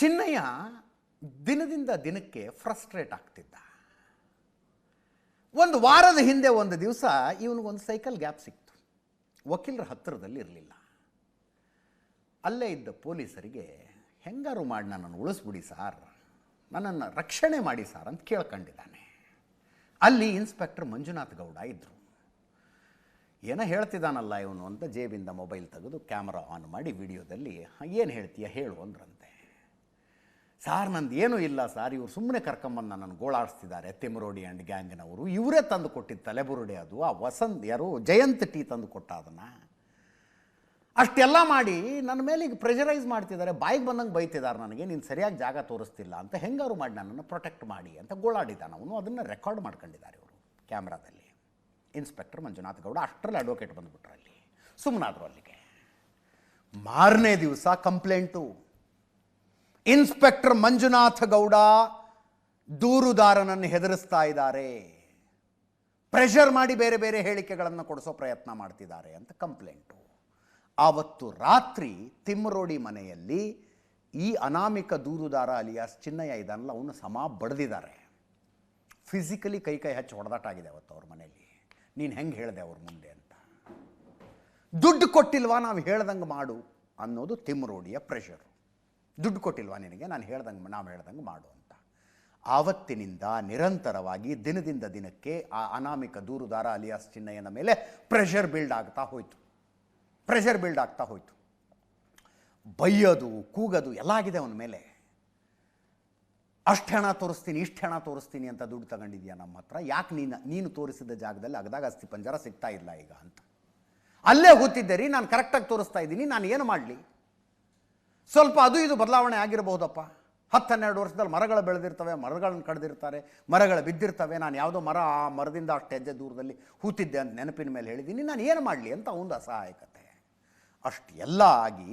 ಚಿನ್ನಯ್ಯ ದಿನದಿಂದ ದಿನಕ್ಕೆ ಫ್ರಸ್ಟ್ರೇಟ್ ಆಗ್ತಿದ್ದ. ಒಂದು ವಾರದ ಹಿಂದೆ ಒಂದು ದಿವಸ ಇವನಿಗೊಂದು ಸೈಕಲ್ ಗ್ಯಾಪ್ ಸಿಕ್ತು. ವಕೀಲರ ಹತ್ತಿರದಲ್ಲಿ ಇರಲಿಲ್ಲ. ಅಲ್ಲೇ ಇದ್ದ ಪೊಲೀಸರಿಗೆ ಹೆಂಗಾರು ಮಾಡಿ ನನ್ನನ್ನು ಉಳಿಸ್ಬಿಡಿ ಸಾರ್, ನನ್ನನ್ನು ರಕ್ಷಣೆ ಮಾಡಿ ಸಾರ್ ಅಂತ ಕೇಳ್ಕೊಂಡಿದ್ದಾನೆ. ಅಲ್ಲಿ ಇನ್ಸ್ಪೆಕ್ಟರ್ ಮಂಜುನಾಥ್ ಗೌಡ ಇದ್ದರು. ಏನೋ ಹೇಳ್ತಿದ್ದಾನಲ್ಲ ಇವನು ಅಂತ ಜೇಬಿಂದ ಮೊಬೈಲ್ ತೆಗೆದು ಕ್ಯಾಮ್ರಾ ಆನ್ ಮಾಡಿ ವಿಡಿಯೋದಲ್ಲಿ ಏನು ಹೇಳ್ತೀಯ ಹೇಳು ಅಂದ್ರಂತೆ. ಸಾರ್ ನಂದು ಏನೂ ಇಲ್ಲ ಸಾರ್, ಇವ್ರು ಸುಮ್ಮನೆ ಕರ್ಕೊಂಬಂದು ನನ್ನನ್ನು ಗೋಳಾಡಿಸ್ತಿದ್ದಾರೆ, ತಿಮರೋಡಿ ಆ್ಯಂಡ್ ಗ್ಯಾಂಗ್ನವರು. ಇವರೇ ತಂದು ಕೊಟ್ಟಿದ್ದು ತಲೆಬುರುಡೆ, ಅದು ಆ ವಸಂತ್ ಯಾರು ಜಯಂತ್ ಟೀ ತಂದು ಕೊಟ್ಟ ಅದನ್ನು. ಅಷ್ಟೆಲ್ಲ ಮಾಡಿ ನನ್ನ ಮೇಲೆ ಈಗ ಪ್ರೆಷರೈಸ್ ಮಾಡ್ತಿದ್ದಾರೆ, ಬಾಯಿಗೆ ಬಂದಂಗೆ ಬೈತಿದ್ದಾರೆ ನನಗೆ, ನೀನು ಸರಿಯಾಗಿ ಜಾಗ ತೋರಿಸ್ತಿಲ್ಲ ಅಂತ, ಹೆಂಗಾರು ಮಾಡಿ ನನ್ನನ್ನು ಪ್ರೊಟೆಕ್ಟ್ ಮಾಡಿ ಅಂತ ಗೋಳಾಡಿದ್ದಾನೆ ಅವನು. ಅದನ್ನು ರೆಕಾರ್ಡ್ ಮಾಡ್ಕೊಂಡಿದ್ದಾರೆ ಇವರು ಕ್ಯಾಮ್ರಾದಲ್ಲಿ. ಇನ್ಸ್ಪೆಕ್ಟರ್ ಮಂಜುನಾಥ್ ಗೌಡ ಅಷ್ಟರಲ್ಲಿ ಅಡ್ವೊಕೇಟ್ ಬಂದುಬಿಟ್ರು. ಅಲ್ಲಿ ಸುಮ್ಮನಾದರು ಅಲ್ಲಿಗೆ. ಮಾರನೇ ದಿವಸ ಕಂಪ್ಲೇಂಟು. ಇನ್ಸ್ಪೆಕ್ಟರ್ ಮಂಜುನಾಥ ಗೌಡ ದೂರುದಾರನನ್ನು ಹೆದರಿಸ್ತಾ ಇದ್ದಾರೆ, ಪ್ರೆಷರ್ ಮಾಡಿ ಬೇರೆ ಬೇರೆ ಹೇಳಿಕೆಗಳನ್ನು ಕೊಡಿಸೋ ಪ್ರಯತ್ನ ಮಾಡ್ತಿದ್ದಾರೆ ಅಂತ ಕಂಪ್ಲೇಂಟು. ಆವತ್ತು ರಾತ್ರಿ ತಿಮ್ಮರೋಡಿ ಮನೆಯಲ್ಲಿ ಈ ಅನಾಮಿಕ ದೂರುದಾರ ಅಲಿಯಾಸ್ ಚಿನ್ನಯ್ಯ ಇದ್ದಾನಲ್ಲ, ಅವನು ಸಮ ಬಡ್ದಿದ್ದಾರೆ. ಫಿಸಿಕಲಿ ಕೈ ಹಚ್ಚಿ ಹೊಡೆದಾಟ ಆಗಿದೆ ಅವತ್ತು ಅವ್ರ ಮನೆಯಲ್ಲಿ. ನೀನು ಹೆಂಗೆ ಹೇಳಿದೆ ಅವ್ರ ಮುಂದೆ ಅಂತ. ದುಡ್ಡು ಕೊಟ್ಟಿಲ್ವಾ ನಾವು ಹೇಳ್ದಂಗೆ ಮಾಡು ಅನ್ನೋದು ತಿಮ್ಮರೋಡಿಯ ಪ್ರೆಷರು. ದುಡ್ಡು ಕೊಟ್ಟಿಲ್ವಾ ನಿನಗೆ, ನಾವು ಹೇಳ್ದಂಗೆ ಮಾಡು ಅಂತ. ಆವತ್ತಿನಿಂದ ನಿರಂತರವಾಗಿ ದಿನದಿಂದ ದಿನಕ್ಕೆ ಆ ಅನಾಮಿಕ ದೂರುದಾರ ಅಲಿಯಾಸ್ ಚಿನ್ನಯ್ಯನ ಮೇಲೆ ಪ್ರೆಷರ್ ಬಿಲ್ಡ್ ಆಗ್ತಾ ಹೋಯಿತು. ಬೈಯೋದು, ಕೂಗೋದು ಎಲ್ಲ ಆಗಿದೆ ಅವನ ಮೇಲೆ. ಅಷ್ಟು ಹಣ ತೋರಿಸ್ತೀನಿ, ಇಷ್ಟು ಹಣ ತೋರಿಸ್ತೀನಿ ಅಂತ ದುಡ್ಡು ತಗೊಂಡಿದ್ಯಾ ನಮ್ಮ ಹತ್ರ, ಯಾಕೆ ನೀನು ತೋರಿಸಿದ ಜಾಗದಲ್ಲಿ ಅಗದಾಗ ಅಸ್ಥಿ ಪಂಜರ ಸಿಗ್ತಾ ಇಲ್ಲ ಈಗ ಅಂತ. ಅಲ್ಲೇ ಕೂತಿದ್ದೆ ರೀ, ನಾನು ಕರೆಕ್ಟಾಗಿ ತೋರಿಸ್ತಾ ಇದ್ದೀನಿ, ನಾನು ಏನು ಮಾಡಲಿ? ಸ್ವಲ್ಪ ಅದು ಇದು ಬದಲಾವಣೆ ಆಗಿರಬಹುದಪ್ಪ. 10-12 ವರ್ಷದಲ್ಲಿ ಮರಗಳು ಬೆಳೆದಿರ್ತವೆ, ಮರಗಳನ್ನು ಕಡ್ದಿರ್ತಾರೆ, ಮರಗಳು ಬಿದ್ದಿರ್ತವೆ. ನಾನು ಯಾವುದೋ ಮರ, ಆ ಮರದಿಂದ ಅಷ್ಟು ಹೆಜ್ಜೆ ದೂರದಲ್ಲಿ ಹೂತಿದ್ದೆ ಅಂತ ನೆನಪಿನ ಮೇಲೆ ಹೇಳಿದ್ದೀನಿ, ನಾನು ಏನು ಮಾಡಲಿ ಅಂತ ಒಂದು ಅಸಹಾಯಕತೆ. ಅಷ್ಟು ಎಲ್ಲ ಆಗಿ